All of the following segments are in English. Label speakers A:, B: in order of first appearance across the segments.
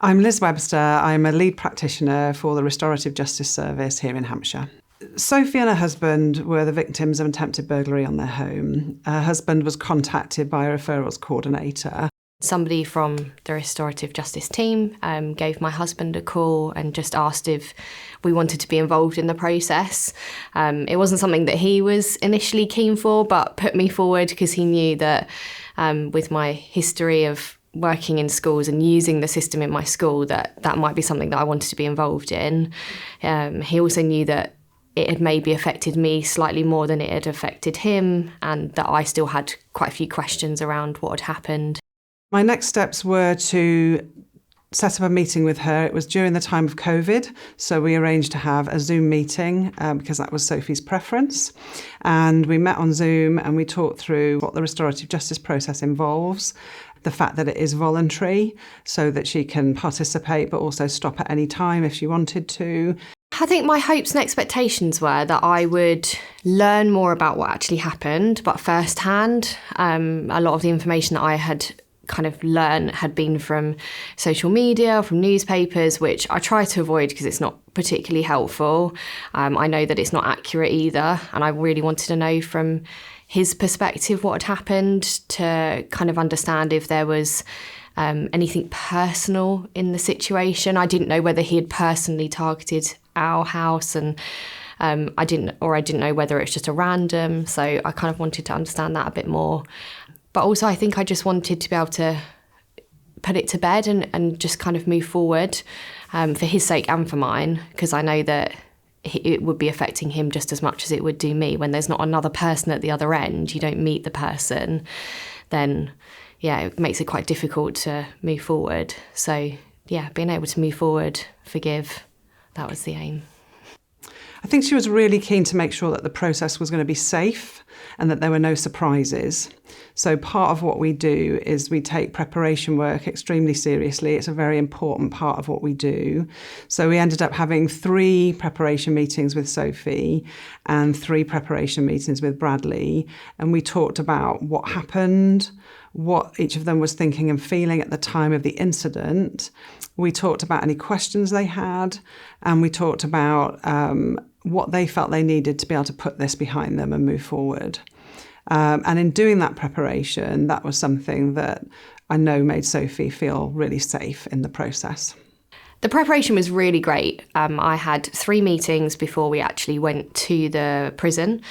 A: I'm Liz Webster. I'm a lead practitioner for the Restorative Justice Service here in Hampshire. Sophie and her husband were the victims of attempted burglary on their home. Her husband was contacted by a referrals coordinator.
B: Somebody from the Restorative Justice team gave my husband a call and just asked if we wanted to be involved in the process. It wasn't something that he was initially keen for, but put me forward because he knew that with my history of working in schools and using the system in my school, that might be something that I wanted to be involved in. He also knew that it had maybe affected me slightly more than it had affected him, and that I still had quite a few questions around what had happened.
A: My next steps were to set up a meeting with her. It was during the time of COVID, so we arranged to have a Zoom meeting because that was Sophie's preference. And we met on Zoom and we talked through what the restorative justice process involves, the fact that it is voluntary so that she can participate but also stop at any time if she wanted to.
B: I think my hopes and expectations were that I would learn more about what actually happened, but firsthand. A lot of the information that I had kind of learned had been from social media, from newspapers, which I try to avoid because it's not particularly helpful. I know that it's not accurate either, and I really wanted to know from his perspective what had happened to kind of understand if there was anything personal in the situation. I didn't know whether he had personally targeted our house, and I didn't know whether it's just a random. So I kind of wanted to understand that a bit more. But also I think I just wanted to be able to put it to bed and just kind of move forward for his sake and for mine, because I know that it would be affecting him just as much as it would do me. When there's not another person at the other end, you don't meet the person, then yeah, it makes it quite difficult to move forward. So yeah, being able to move forward, forgive, that was the aim.
A: I think she was really keen to make sure that the process was going to be safe and that there were no surprises. So part of what we do is we take preparation work extremely seriously. It's a very important part of what we do. So we ended up having 3 preparation meetings with Sophie and 3 preparation meetings with Bradley. And we talked about what happened, what each of them was thinking and feeling at the time of the incident. We talked about any questions they had, and we talked about what they felt they needed to be able to put this behind them and move forward. And in doing that preparation, that was something that I know made Sophie feel really safe in the process.
B: The preparation was really great. I had 3 meetings before we actually went to the prison.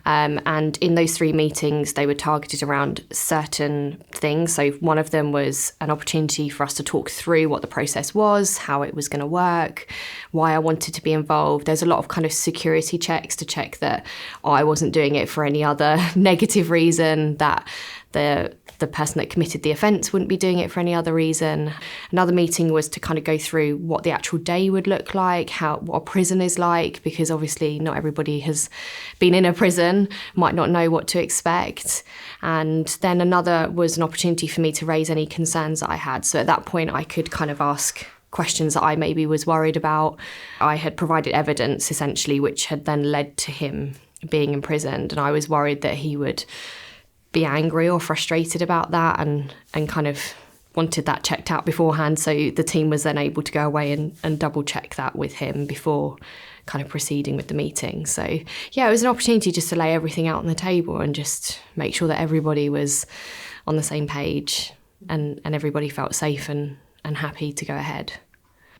B: And in those 3 meetings, they were targeted around certain things. So one of them was an opportunity for us to talk through what the process was, how it was going to work, why I wanted to be involved. There's a lot of kind of security checks to check that I wasn't doing it for any other negative reason, that the person that committed the offence wouldn't be doing it for any other reason. Another meeting was to kind of go through what the actual day would look like, what a prison is like, because obviously not everybody has been in a prison, might not know what to expect. And then another was an opportunity for me to raise any concerns that I had. So at that point I could kind of ask questions that I maybe was worried about. I had provided evidence essentially, which had then led to him being imprisoned, and I was worried that he would be angry or frustrated about that, and kind of wanted that checked out beforehand. So the team was then able to go away and double check that with him before kind of proceeding with the meeting. So yeah, it was an opportunity just to lay everything out on the table and just make sure that everybody was on the same page and everybody felt safe and happy to go ahead.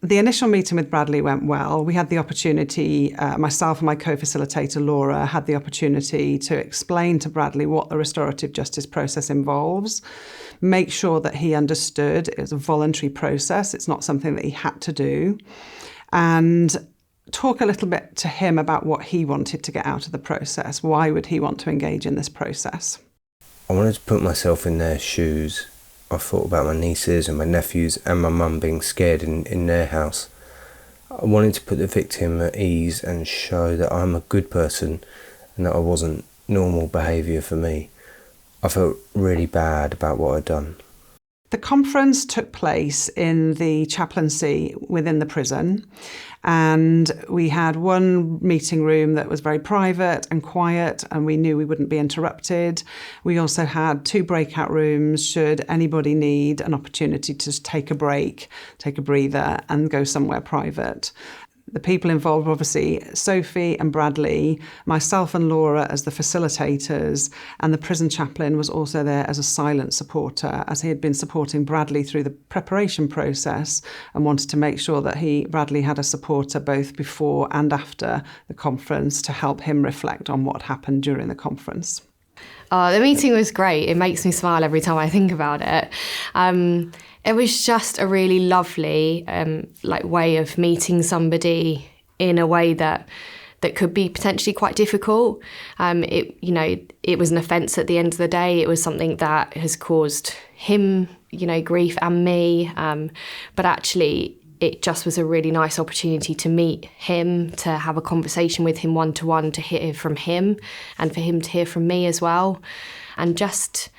A: The initial meeting with Bradley went well. We had the opportunity, myself and my co-facilitator Laura had the opportunity to explain to Bradley what the restorative justice process involves, make sure that he understood it was a voluntary process, it's not something that he had to do, and talk a little bit to him about what he wanted to get out of the process. Why would he want to engage in this process?
C: I wanted to put myself in their shoes. I thought about my nieces and my nephews and my mum being scared in their house. I wanted to put the victim at ease and show that I'm a good person and that I wasn't normal behaviour for me. I felt really bad about what I'd done.
A: The conference took place in the chaplaincy within the prison, and we had one meeting room that was very private and quiet, and we knew we wouldn't be interrupted. We also had 2 breakout rooms should anybody need an opportunity to take a break, take a breather, and go somewhere private. The people involved were obviously Sophie and Bradley, myself and Laura as the facilitators, and the prison chaplain was also there as a silent supporter, as he had been supporting Bradley through the preparation process and wanted to make sure that Bradley had a supporter both before and after the conference to help him reflect on what happened during the conference.
B: The meeting was great. It makes me smile every time I think about it. It was just a really lovely way of meeting somebody in a way that could be potentially quite difficult. It was an offence at the end of the day. It was something that has caused him, grief, and me. But actually, it just was a really nice opportunity to meet him, to have a conversation with him one-to-one, to hear from him and for him to hear from me as well. And just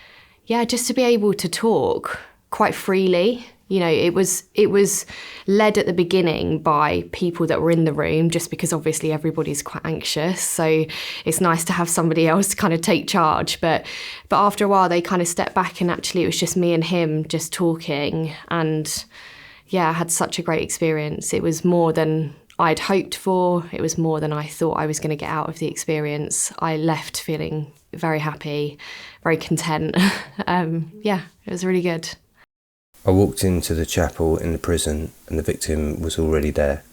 B: to be able to talk quite freely. It was led at the beginning by people that were in the room, just because obviously everybody's quite anxious. So it's nice to have somebody else to kind of take charge. But after a while, they kind of stepped back, and actually it was just me and him just talking. And I had such a great experience. It was more than I'd hoped for. It was more than I thought I was going to get out of the experience. I left feeling very happy, very content. It was really good.
C: I walked into the chapel in the prison and the victim was already there.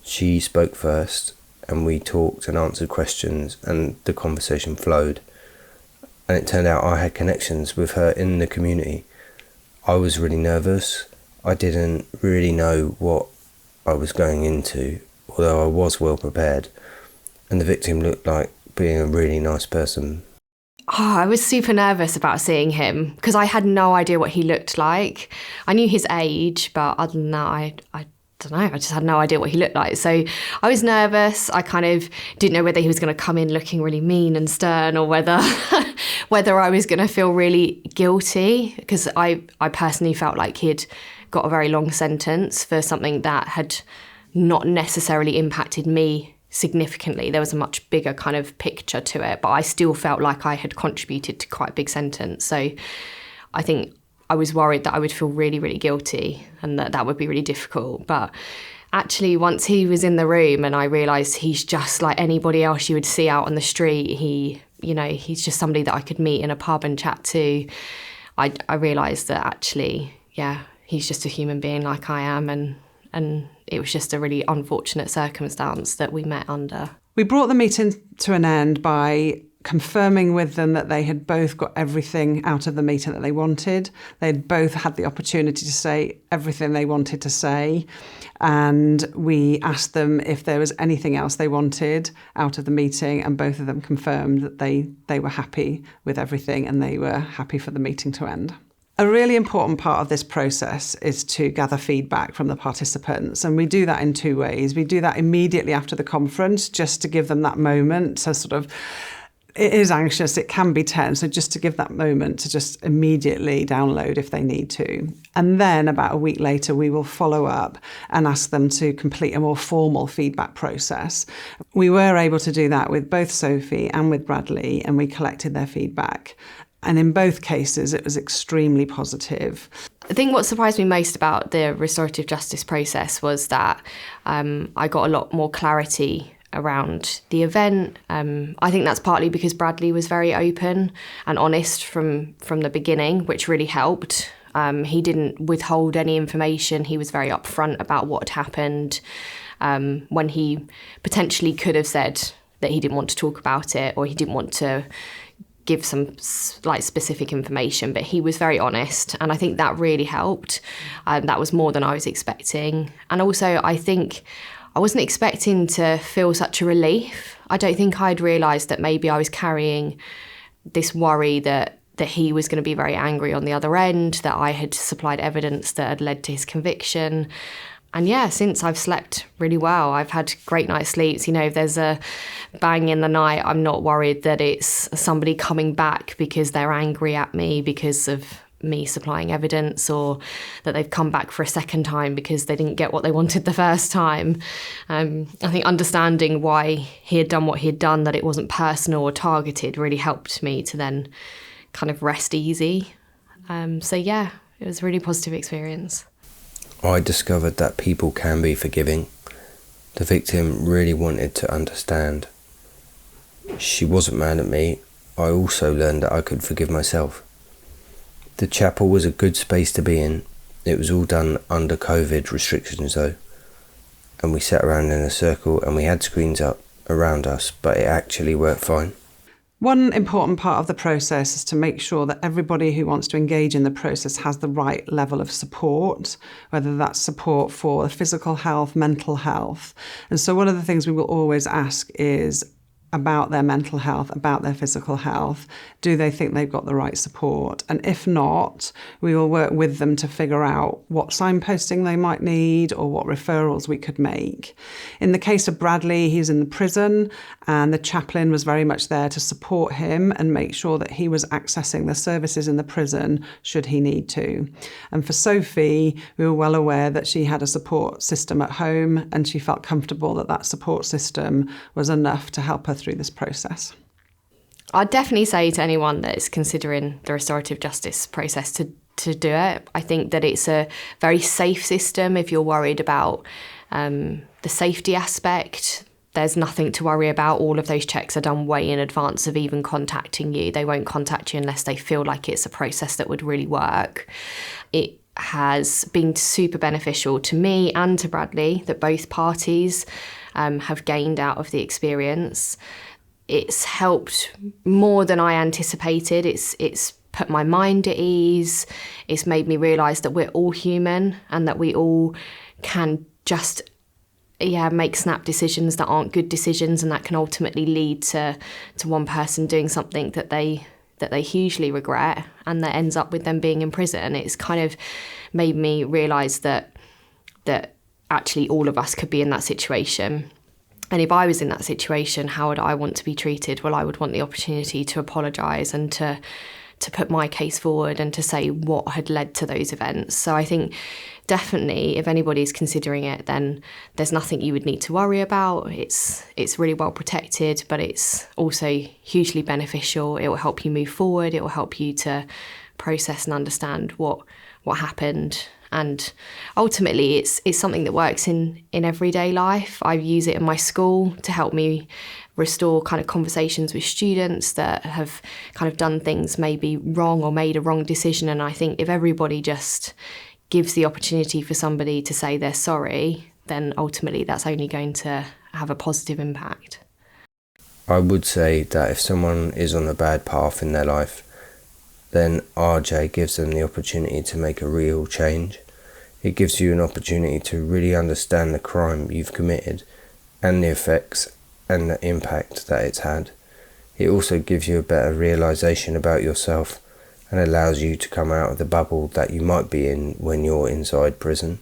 C: She spoke first and we talked and answered questions and the conversation flowed. And it turned out I had connections with her in the community. I was really nervous. I didn't really know what I was going into, although I was well prepared. And the victim looked like being a really nice person.
B: I was super nervous about seeing him because I had no idea what he looked like. I knew his age, but other than that, I don't know, I just had no idea what he looked like. So I was nervous. I kind of didn't know whether he was going to come in looking really mean and stern, or whether I was going to feel really guilty, because I personally felt like he'd got a very long sentence for something that had not necessarily impacted me significantly. There was a much bigger kind of picture to it, but I still felt like I had contributed to quite a big sentence. So I think I was worried that I would feel really, really guilty and that would be really difficult. But actually, once he was in the room and I realised he's just like anybody else you would see out on the street, he's just somebody that I could meet in a pub and chat to, I realised that actually, he's just a human being like I am, and it was just a really unfortunate circumstance that we met under.
A: We brought the meeting to an end by confirming with them that they had both got everything out of the meeting that they wanted. They'd both had the opportunity to say everything they wanted to say. And we asked them if there was anything else they wanted out of the meeting, and both of them confirmed that they were happy with everything and they were happy for the meeting to end. A really important part of this process is to gather feedback from the participants, and we do that in 2 ways. We do that immediately after the conference, just to give them that moment to sort of, it is anxious, it can be tense, so just to give that moment to just immediately download if they need to. And then about a week later, we will follow up and ask them to complete a more formal feedback process. We were able to do that with both Sophie and with Bradley, and we collected their feedback. And in both cases, it was extremely positive.
B: I think what surprised me most about the restorative justice process was that I got a lot more clarity around the event. I think that's partly because Bradley was very open and honest from the beginning, which really helped. He didn't withhold any information. He was very upfront about what had happened, when he potentially could have said that he didn't want to talk about it, or he didn't want to give some like specific information, but he was very honest, and I think that really helped. That was more than I was expecting. And also I think I wasn't expecting to feel such a relief. I don't think I'd realised that maybe I was carrying this worry that he was going to be very angry on the other end, that I had supplied evidence that had led to his conviction. And since I've slept really well. I've had great night's sleeps. If there's a bang in the night, I'm not worried that it's somebody coming back because they're angry at me because of me supplying evidence or that they've come back for a second time because they didn't get what they wanted the first time. I think understanding why he had done what he had done, that it wasn't personal or targeted, really helped me to then kind of rest easy. So yeah, it was a really positive experience.
C: I discovered that people can be forgiving. The victim really wanted to understand. She wasn't mad at me. I also learned that I could forgive myself. The chapel was a good space to be in. It was all done under COVID restrictions though. And we sat around in a circle and we had screens up around us, but it actually worked fine.
A: One important part of the process is to make sure that everybody who wants to engage in the process has the right level of support, whether that's support for physical health, mental health. And so one of the things we will always ask is about their mental health, about their physical health. Do they think they've got the right support? And if not, we will work with them to figure out what signposting they might need or what referrals we could make. In the case of Bradley, he's in the prison and the chaplain was very much there to support him and make sure that he was accessing the services in the prison should he need to. And for Sophie, we were well aware that she had a support system at home and she felt comfortable that that support system was enough to help her through this process.
B: I'd definitely say to anyone that is considering the restorative justice process to do it. I think that it's a very safe system if you're worried about the safety aspect. There's nothing to worry about. All of those checks are done way in advance of even contacting you. They won't contact you unless they feel like it's a process that would really work. It has been super beneficial to me and to Bradley that both parties have gained out of the experience. It's helped more than I anticipated. It's put my mind at ease. It's made me realise that we're all human and that we all can just make snap decisions that aren't good decisions, and that can ultimately lead to one person doing something that they hugely regret and that ends up with them being in prison. It's kind of made me realise that actually all of us could be in that situation. And if I was in that situation, how would I want to be treated? Well, I would want the opportunity to apologise and to put my case forward and to say what had led to those events. So I think definitely if anybody's considering it, then there's nothing you would need to worry about. It's really well protected, but it's also hugely beneficial. It will help you move forward. It will help you to process and understand what happened. And ultimately, it's something that works in everyday life. I use it in my school to help me restore kind of conversations with students that have kind of done things maybe wrong or made a wrong decision. And I think if everybody just gives the opportunity for somebody to say they're sorry, then ultimately that's only going to have a positive impact.
C: I would say that if someone is on a bad path in their life, then RJ gives them the opportunity to make a real change. It gives you an opportunity to really understand the crime you've committed and the effects and the impact that it's had. It also gives you a better realisation about yourself and allows you to come out of the bubble that you might be in when you're inside prison.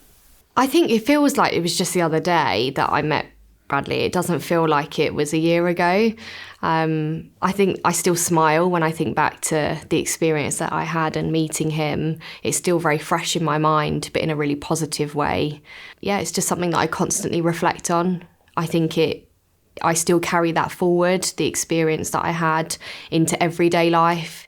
B: I think it feels like it was just the other day that I met Bradley. It doesn't feel like it was a year ago. I think I still smile when I think back to the experience that I had and meeting him. It's still very fresh in my mind, but in a really positive way. Yeah, it's just something that I constantly reflect on. I think I still carry that forward, the experience that I had, into everyday life.